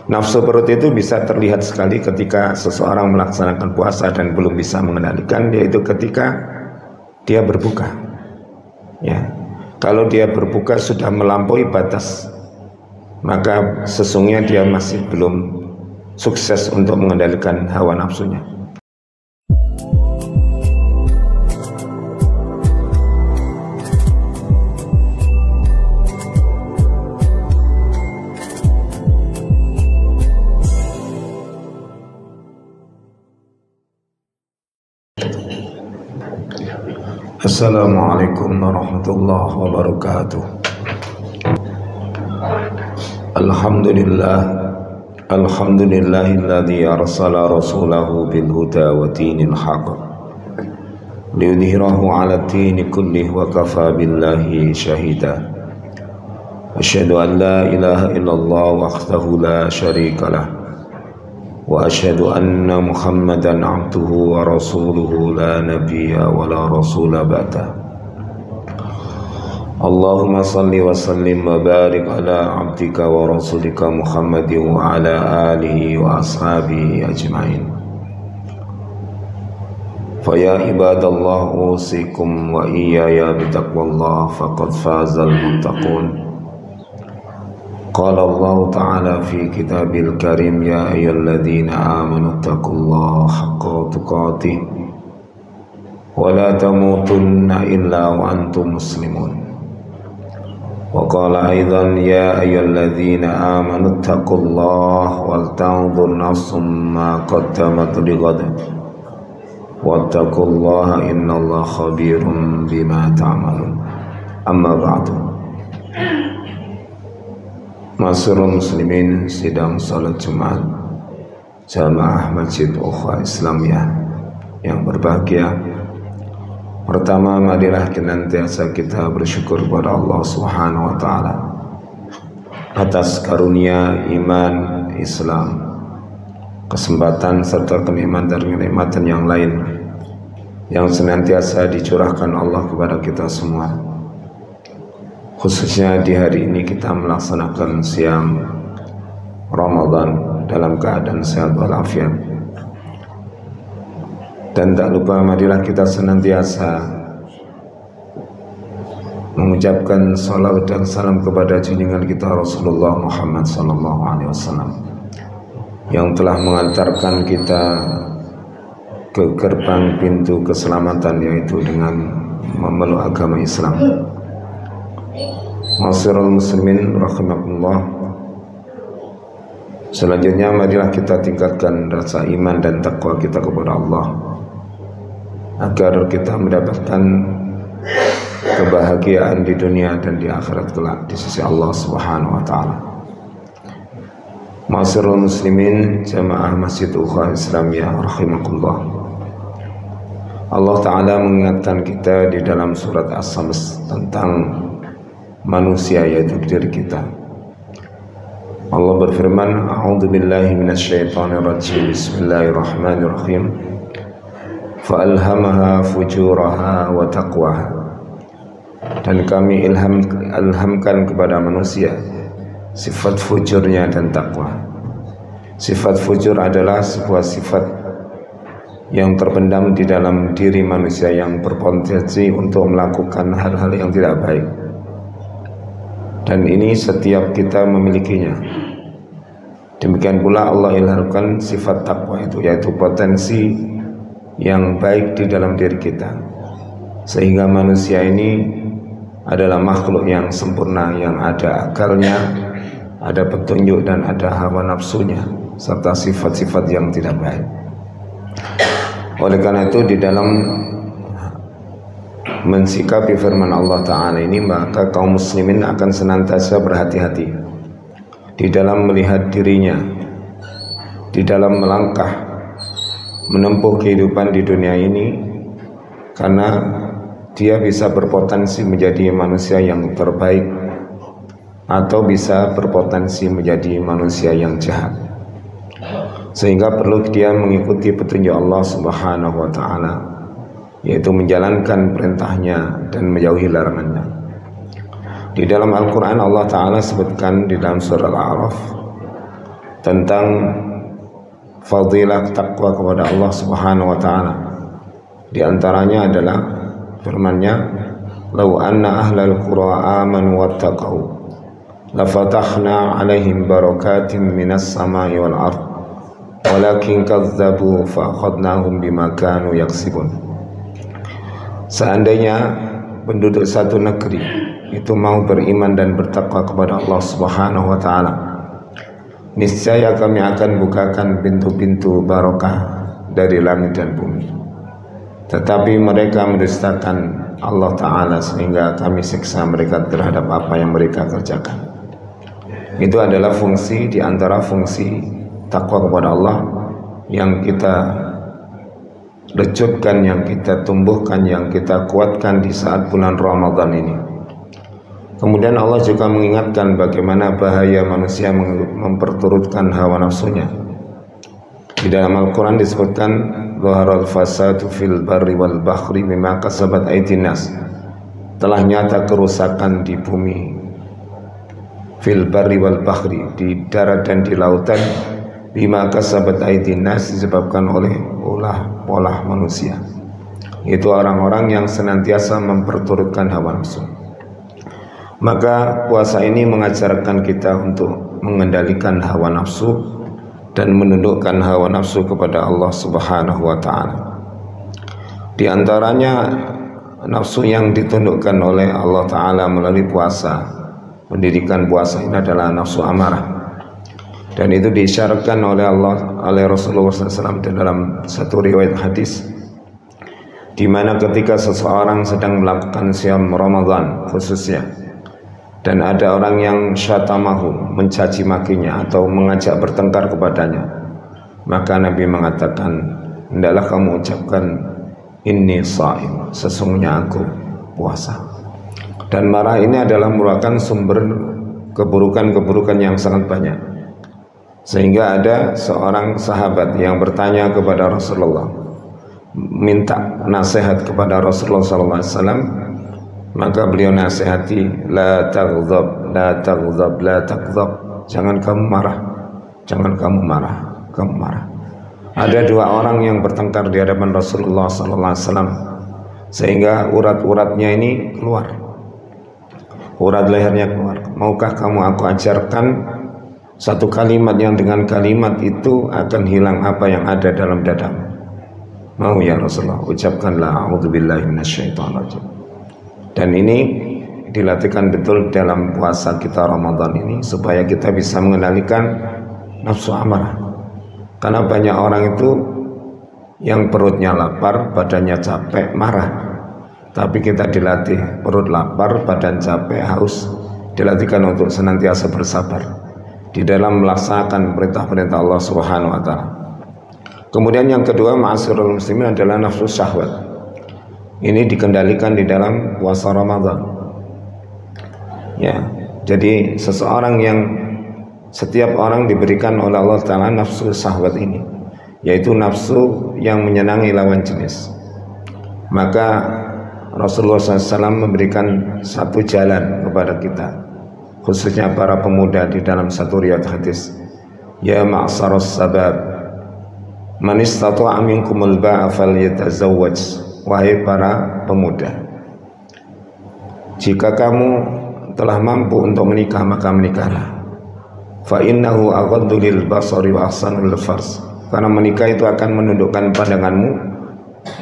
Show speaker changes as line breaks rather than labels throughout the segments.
Nafsu perut itu bisa terlihat sekali ketika seseorang melaksanakan puasa dan belum bisa mengendalikan, yaitu ketika dia berbuka. Ya, kalau dia berbuka sudah melampaui batas, maka sesungguhnya dia masih belum sukses untuk mengendalikan hawa nafsunya. Assalamualaikum warahmatullahi wabarakatuh. Alhamdulillahilladzi arsala rasulahu bil huda wa dinil haqq liyudhhirahu 'ala ad-dini kullih wa kafa billahi shahida. Asyhadu an la ilaha illallah wahdahu la syarika lah wa asyhadu anna Muhammadan 'abduhu wa rasuluhu la nabiyya wa la rasula ba'da. Allahumma salli wa sallim wa barik ala 'abdika wa rasulika Muhammadin wa ala alihi wa ashabihi ajma'in. Fa ya ibadallah usikum wa iyaya bitaqwallah faqad fazal muttaqun. Qala Allah Ta'ala fi kitabil karim ya ayyuhalladzina amanu taqullaha haqqa tuqatih wa la tamutunna illa wa antum muslimun. Wa qala aidan ya ayyuhalladzina amanu taqullaha wal tanzur nafsum ma qaddamat lighad wattaqullaha innallaha khabirum bima ta'malun. Amma ba'du. Masyarul muslimin, sidang salat Jumat Jamaah Masjid Ukhuwah Islamiyah yang berbahagia. Pertama, marilah senantiasa kita bersyukur kepada Allah Subhanahu wa taala atas karunia iman, Islam, kesempatan serta kenikmatan yang lain yang senantiasa dicurahkan Allah kepada kita semua. Khususnya di hari ini kita melaksanakan siam Ramadan dalam keadaan sehat walafiat. Dan tak lupa marilah kita senantiasa mengucapkan salawat dan salam kepada junjungan kita Rasulullah Muhammad SAW yang telah mengantarkan kita ke gerbang pintu keselamatan, yaitu dengan memeluk agama Islam. Masyarul muslimin rahimakumullah. Selanjutnya marilah kita tingkatkan rasa iman dan takwa kita kepada Allah agar kita mendapatkan kebahagiaan di dunia dan di akhirat kelak di sisi Allah Subhanahu wa taala. Masyarul muslimin jamaah Masjid Ukhuwah Islamiyah rahimakumullah. Allah taala mengingatkan kita di dalam surat As-Sams tentang manusia, yaitu diri kita. Allah berfirman, a'udzu billahi minasyaitonir rajim, bismillahirrahmanirrahim, fa alhamaha fujuraha wa taqwaha. Dan kami ilhamkan kepada manusia sifat fujurnya dan takwa. Sifat fujur adalah sebuah sifat yang terpendam di dalam diri manusia yang berpotensi untuk melakukan hal-hal yang tidak baik. Dan ini setiap kita memilikinya. Demikian pula Allah ilhamkan sifat takwa itu, yaitu potensi yang baik di dalam diri kita, sehingga manusia ini adalah makhluk yang sempurna, yang ada akalnya, ada petunjuk, dan ada hawa nafsunya serta sifat-sifat yang tidak baik. Oleh karena itu, di dalam mensikapi firman Allah Ta'ala ini, maka kaum muslimin akan senantiasa berhati-hati di dalam melihat dirinya, di dalam melangkah menempuh kehidupan di dunia ini, karena dia bisa berpotensi menjadi manusia yang terbaik atau bisa berpotensi menjadi manusia yang jahat, sehingga perlu dia mengikuti petunjuk Allah Subhanahu wa Ta'ala, yaitu menjalankan perintahnya dan menjauhi larangannya. Di dalam Al-Quran Allah Ta'ala sebutkan di dalam surah Al-A'raf tentang fadilah takwa kepada Allah Subhanahu wa taala. Di antaranya adalah firman-Nya, "Lau anna ahlal qura amanu wattaqau la fatahna 'alaihim barakatim minas samai wal ard walakin kadzdzabu fa akhadnahum bima kanu yaksibun." Seandainya penduduk satu negeri itu mau beriman dan bertakwa kepada Allah Subhanahu wa taala, niscaya kami akan bukakan pintu-pintu barokah dari langit dan bumi. Tetapi mereka mendustakan Allah Ta'ala sehingga kami siksa mereka terhadap apa yang mereka kerjakan. Itu adalah fungsi di antara fungsi takwa kepada Allah yang kita lecutkan, yang kita tumbuhkan, yang kita kuatkan di saat bulan Ramadan ini. Kemudian Allah juga mengingatkan bagaimana bahaya manusia memperturutkan hawa nafsunya. Di dalam Al-Quran disebutkan, "Zaharal fasadu fil barri wal bahri bima kasabat aydin nas." Telah nyata kerusakan di bumi, fil barri wal bahri, di darat dan di lautan, bima kasabat aydin nas, disebabkan oleh ulah manusia. Itu orang-orang yang senantiasa memperturutkan hawa nafsu. Maka puasa ini mengajarkan kita untuk mengendalikan hawa nafsu dan menundukkan hawa nafsu kepada Allah Subhanahu wa taala. Di antaranya nafsu yang ditundukkan oleh Allah taala melalui puasa, pendidikan puasa ini adalah nafsu amarah. Dan itu diisyaratkan oleh Rasulullah SAW dalam satu riwayat hadis, di mana ketika seseorang sedang melakukan siam Ramadan khususnya, dan ada orang yang syatamahu, mencaci makinya atau mengajak bertengkar kepadanya, maka Nabi mengatakan, hendaklah kamu ucapkan, inni shaim, sesungguhnya aku puasa. Dan marah ini adalah merupakan sumber keburukan-keburukan yang sangat banyak, sehingga ada seorang sahabat yang bertanya kepada Rasulullah, minta nasihat kepada Rasulullah SAW. Maka beliau nasihati, la taghdab, la taghdab, la taghdab. Jangan kamu marah, jangan kamu marah, kamu marah. Ada dua orang yang bertengkar di hadapan Rasulullah SAW, sehingga urat-uratnya ini keluar, urat lehernya keluar. Maukah kamu aku ajarkan satu kalimat yang dengan kalimat itu akan hilang apa yang ada dalam dadamu? Mau ya Rasulullah, ucapkanlah a'udzubillahi minasyaitonirrajim. Dan ini dilatihkan betul dalam puasa kita Ramadan ini, supaya kita bisa mengendalikan nafsu amarah. Karena banyak orang itu yang perutnya lapar, badannya capek, marah. Tapi kita dilatih perut lapar, badan capek, haus, dilatihkan untuk senantiasa bersabar di dalam melaksanakan perintah-perintah Allah Subhanahu wa taala. Kemudian yang kedua, ma'asyiral muslimin, adalah nafsu syahwat. Ini dikendalikan di dalam puasa Ramadan. Ya, jadi seseorang yang setiap orang diberikan oleh Allah Ta'ala nafsu syahwat ini, yaitu nafsu yang menyenangi lawan jenis. Maka Rasulullah SAW memberikan satu jalan kepada kita, khususnya para pemuda, di dalam satu riwayat hadis, ya ma'syaras sabab, man istata'a minkumul ba'a falyatazawwaj. Wahai para pemuda, jika kamu telah mampu untuk menikah, maka menikahlah. Fa innahu aghaddu lil basari wa ahsanu lil fars. Karena menikah itu akan menundukkan pandanganmu,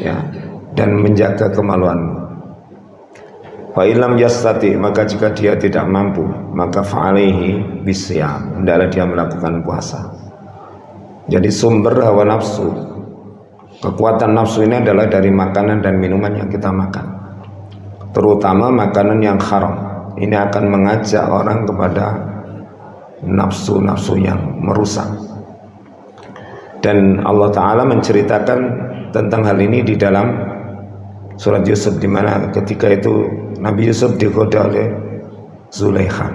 ya, dan menjaga kemaluanmu. Fa illam yastati, maka jika dia tidak mampu, maka fa'alaihi bisyam, hendaklah dia melakukan puasa. Jadi sumber hawa nafsu, kekuatan nafsu ini adalah dari makanan dan minuman yang kita makan, terutama makanan yang haram. Ini akan mengajak orang kepada nafsu-nafsu yang merusak. Dan Allah Ta'ala menceritakan tentang hal ini di dalam surat Yusuf, di mana ketika itu Nabi Yusuf digoda oleh Zulaikha,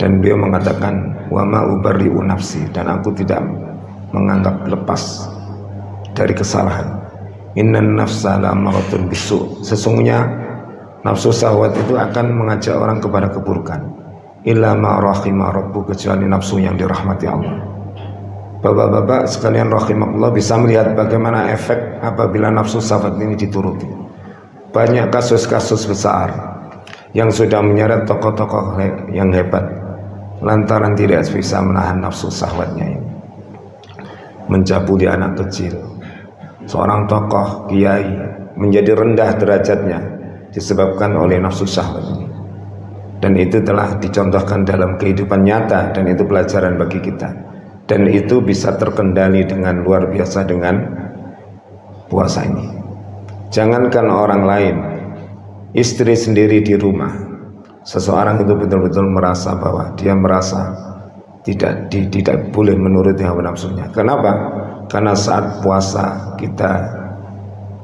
dan beliau mengatakan, wa ma ubarri'u nafsi, dan aku tidak menganggap lepas dari kesalahan. Innan nafsa la'amaratun bisu, sesungguhnya nafsu syahwat itu akan mengajak orang kepada keburukan. illa ma rahima rabbu, kecuali nafsu yang dirahmati Allah. Bapak-bapak sekalian rahimakumullah, bisa melihat bagaimana efek apabila nafsu syahwat ini dituruti. Banyak kasus-kasus besar yang sudah menyeret tokoh-tokoh yang hebat lantaran tidak bisa menahan nafsu syahwatnya ini. Mencabuli anak kecil, seorang tokoh kiai menjadi rendah derajatnya disebabkan oleh nafsu syahwat ini. Dan itu telah dicontohkan dalam kehidupan nyata, dan itu pelajaran bagi kita. Dan itu bisa terkendali dengan luar biasa dengan puasa ini. Jangankan orang lain, istri sendiri di rumah, seseorang itu betul-betul merasa bahwa dia merasa tidak boleh menuruti hawa nafsunya. Kenapa? Karena saat puasa kita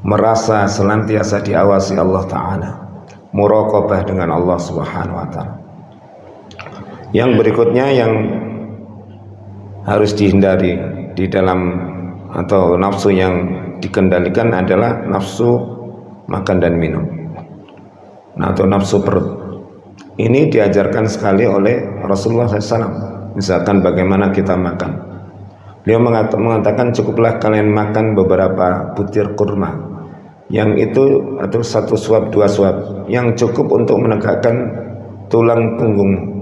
merasa senantiasa diawasi Allah Ta'ala, muraqabah dengan Allah Subhanahu wa Ta'ala. Yang berikutnya yang harus dihindari di dalam atau nafsu yang dikendalikan adalah nafsu makan dan minum, atau nafsu perut. Ini diajarkan sekali oleh Rasulullah SAW. Misalkan bagaimana kita makan, beliau mengatakan cukuplah kalian makan beberapa butir kurma, yang itu atau satu suap dua suap yang cukup untuk menegakkan tulang punggungmu.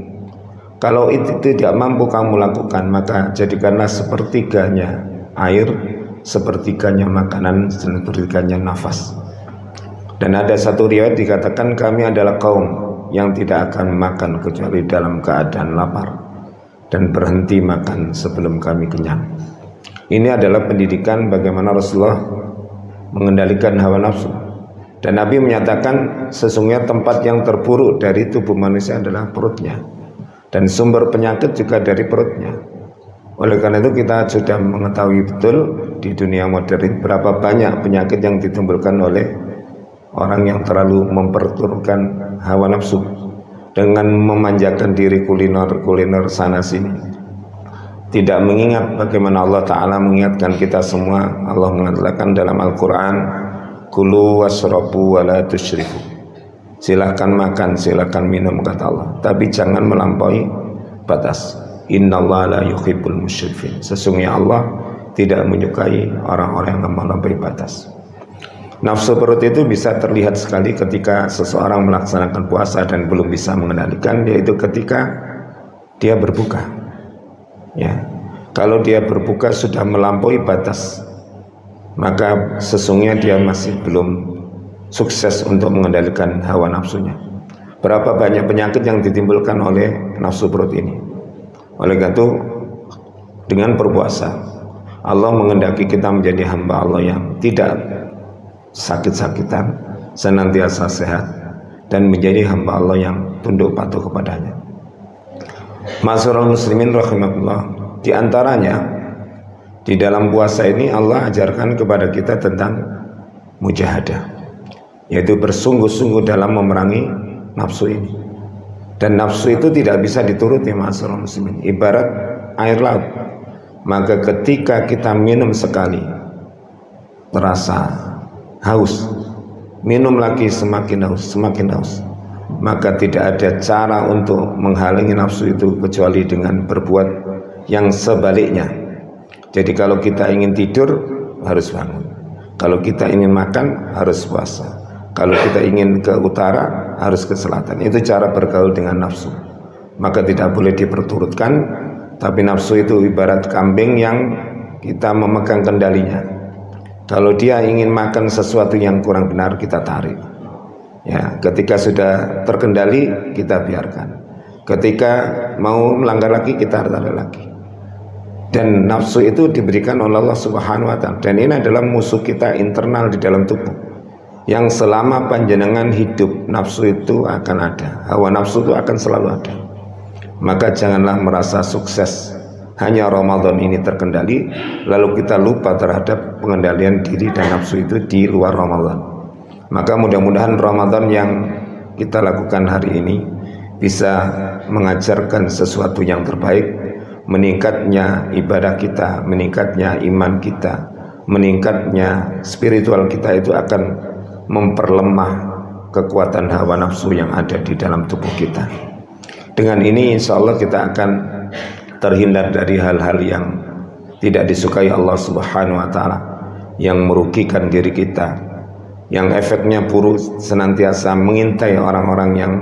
Kalau itu tidak mampu kamu lakukan, maka jadikanlah sepertiganya air, sepertiganya makanan, sepertiganya nafas. Dan ada satu riwayat dikatakan kami adalah kaum yang tidak akan makan kecuali dalam keadaan lapar dan berhenti makan sebelum kami kenyang. Ini adalah pendidikan bagaimana Rasulullah mengendalikan hawa nafsu. Dan Nabi menyatakan sesungguhnya tempat yang terburuk dari tubuh manusia adalah perutnya, dan sumber penyakit juga dari perutnya. Oleh karena itu kita sudah mengetahui betul di dunia modern berapa banyak penyakit yang ditimbulkan oleh orang yang terlalu memperturutkan hawa nafsu dengan memanjakan diri kuliner sana sini, tidak mengingat bagaimana Allah Ta'ala mengingatkan kita semua. Allah mengatakan dalam Al-Quran, kulu wasrabu wa la tusyrifu, silahkan makan, silahkan minum, kata Allah, tapi jangan melampaui batas. Innallaha la yuhibbul musyrifin, sesungguhnya Allah tidak menyukai orang-orang yang melampaui batas. Nafsu perut itu bisa terlihat sekali ketika seseorang melaksanakan puasa dan belum bisa mengendalikan, yaitu ketika dia berbuka. Ya, kalau dia berbuka sudah melampaui batas, maka sesungguhnya dia masih belum sukses untuk mengendalikan hawa nafsunya. Berapa banyak penyakit yang ditimbulkan oleh nafsu perut ini. Oleh karena itu, dengan berpuasa Allah mengendaki kita menjadi hamba Allah yang tidak sakit-sakitan, senantiasa sehat, dan menjadi hamba Allah yang tunduk patuh kepadanya. Ma'asyiral muslimin rahimakumullah, di antaranya di dalam puasa ini Allah ajarkan kepada kita tentang mujahadah, yaitu bersungguh-sungguh dalam memerangi nafsu ini. Dan nafsu itu tidak bisa dituruti, ma'asyiral muslimin, ibarat air laut. Maka ketika kita minum sekali terasa haus, minum lagi semakin haus, maka tidak ada cara untuk menghalangi nafsu itu kecuali dengan berbuat yang sebaliknya. Jadi kalau kita ingin tidur harus bangun, kalau kita ingin makan harus puasa, kalau kita ingin ke utara harus ke selatan. Itu cara bergaul dengan nafsu. Maka tidak boleh diperturutkan, tapi nafsu itu ibarat kambing yang kita memegang kendalinya. Kalau dia ingin makan sesuatu yang kurang benar, kita tarik. Ya, ketika sudah terkendali, kita biarkan. Ketika mau melanggar lagi, kita tarik lagi. Dan nafsu itu diberikan oleh Allah Subhanahu wa Ta'ala. Dan ini adalah musuh kita internal di dalam tubuh, yang selama panjenengan hidup, nafsu itu akan ada. Hawa nafsu itu akan selalu ada. Maka janganlah merasa sukses hanya Ramadan ini terkendali, lalu kita lupa terhadap pengendalian diri dan nafsu itu di luar Ramadan. Maka mudah-mudahan Ramadan yang kita lakukan hari ini bisa mengajarkan sesuatu yang terbaik, meningkatnya ibadah kita, meningkatnya iman kita, meningkatnya spiritual kita, itu akan memperlemah kekuatan hawa nafsu yang ada di dalam tubuh kita. Dengan ini insya Allah kita akan terhindar dari hal-hal yang tidak disukai Allah Subhanahu wa Ta'ala, yang merugikan diri kita, yang efeknya buruk, senantiasa mengintai orang-orang yang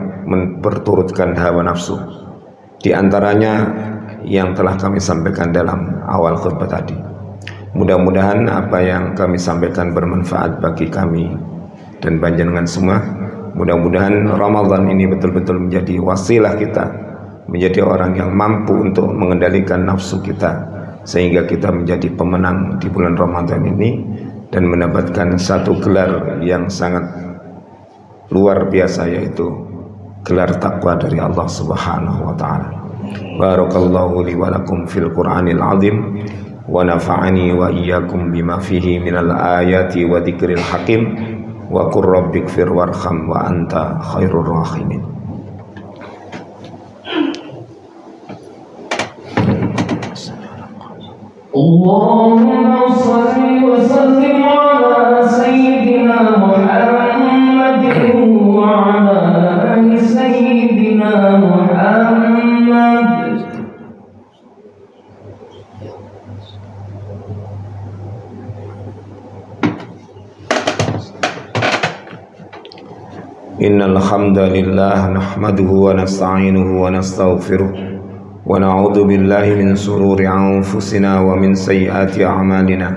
berturutkan hawa nafsu. Di antaranya yang telah kami sampaikan dalam awal khutbah tadi. Mudah-mudahan apa yang kami sampaikan bermanfaat bagi kami dan panjenengan semua. Mudah-mudahan Ramadan ini betul-betul menjadi wasilah kita, menjadi orang yang mampu untuk mengendalikan nafsu kita, sehingga kita menjadi pemenang di bulan Ramadan ini dan mendapatkan satu gelar yang sangat luar biasa, yaitu gelar takwa dari Allah Subhanahu wa Ta'ala. Barakallahu li wa lakum fil Qur'anil azim wa nafa'ani wa iyyakum bima fihi minal ayati wa dzikril hakim wa qur rabbighfir warham wa anta khairur rahimin.
Allahumma shalli wa sallim ala sayyidina Muhammadin wa ala ali sayyidina Muhammad.
Innal hamdalillah nahmaduhu wa nasta'inuhu wa nastaghfiruh wa na'udzu billahi min shururi anfusina wa min sayyiati a'malina.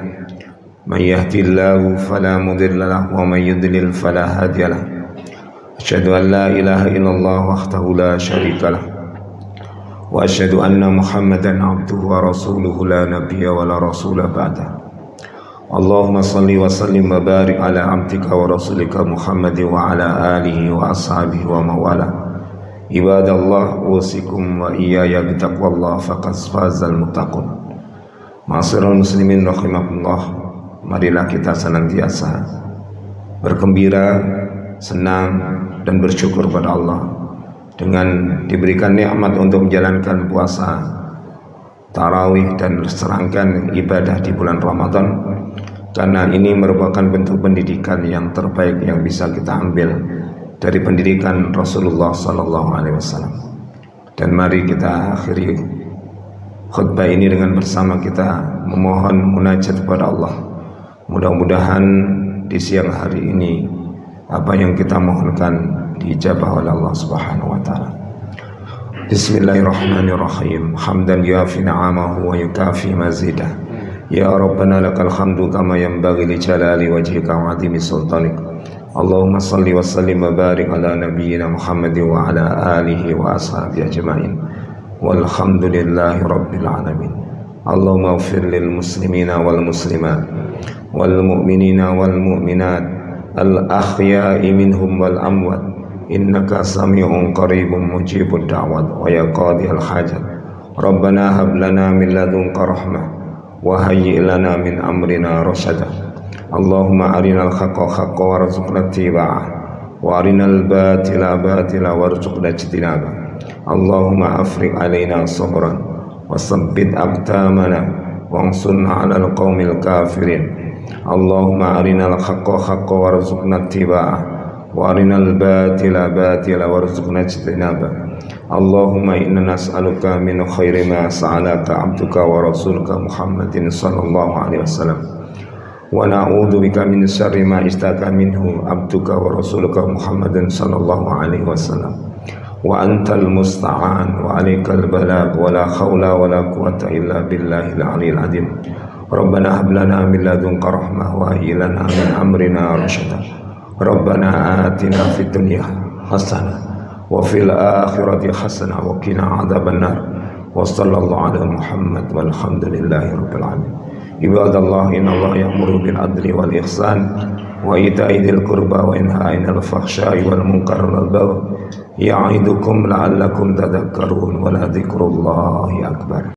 May yahdihillahu fala mudilla lahu wa may yudlil fala hadiya lahu. Asyhadu an la ilaha illallah wahdahu la syarika lahu wa asyhadu anna Muhammadan abduhu wa rasuluhu la nabiyya wa la rasula ba'da. Allahumma salli wa sallim wa barik ala abdika wa rasulika Muhammad wa ala alihi wa ashabihi wa mawala. Ibadallah, usikum wa iyaya bitaqwallah faqad fazal muttaqun. Ma'asyiral muslimin rahimakumullah, marilah kita senantiasa bergembira, senang dan bersyukur pada Allah dengan diberikan nikmat untuk menjalankan puasa tarawih dan serangkaian ibadah di bulan Ramadan, karena ini merupakan bentuk pendidikan yang terbaik yang bisa kita ambil dari pendidikan Rasulullah Sallallahu Alaihi Wasallam. Dan mari kita akhiri khutbah ini dengan bersama kita memohon munajat kepada Allah. Mudah-mudahan di siang hari ini apa yang kita mohonkan diijabah oleh Allah Subhanahu wa Ta'ala. Bismillahirrahmanirrahim. Hamdan yafi ni'amahu wa yukafi mazidah. Ya Rabbana lakal hamdu kama yanbaghi li jalali wajhika wa 'azimi sultanik. Allahumma salli wa sallim wa barik ala nabiyyina Muhammad wa ala alihi wa ashabihi ajma'in. Walhamdulillahi rabbil alamin. Allahumma ighfir lil muslimina wal muslimat wal mu'minina wal mu'minat al ahya'i minhum wal amwat. Innaka sami'un qaribun mujibud da'wat wa ya qadiyal hajat. Rabbana hab lana min ladunka rahmah wa hayyi' lana min amrina rasyada. Allahumma arinal haqqa haqqa warzuqna ittiba'ah wa arinal batila batila warzuqna ijtinabah. Allahumma afriq alaina sabran wa sabbit aqdamana wansurna 'alal qaumil kafirin. Allahumma arinal haqqa haqqa warzuqna ittiba'ah wa arinal batila batila warzuqna ijtinabah. Allahumma inna nas'aluka min khairi ma sa'alaka 'abduka wa rasuluka Muhammadin sallallahu alaihi wasallam wa na'udzu bika min syarri ma istaka minhu 'abduka wa rasuluka Muhammadin sallallahu alaihi wasallam wa antal musta'an wa 'alaikal balagh wa la haula wa la quwwata illa billahil 'aliyyil 'azim. Rabbana hab lana min ladunka rahmah wa hayyi lana min amrina rasyada. Rabbana atina fid dunya hasanah wa fil akhirati hasanah wa qina adzabannar. Wa sallallahu ala Muhammad walhamdulillahi rabbil alamin. Ibadallah, innallaha ya'muru bil adli wal ihsan wa ita'i dzil qurba wa yanha 'anil fahsya'i wal munkari wal baghi ya'idukum la'allakum tadhakkarun wa la dzikrullahi akbar.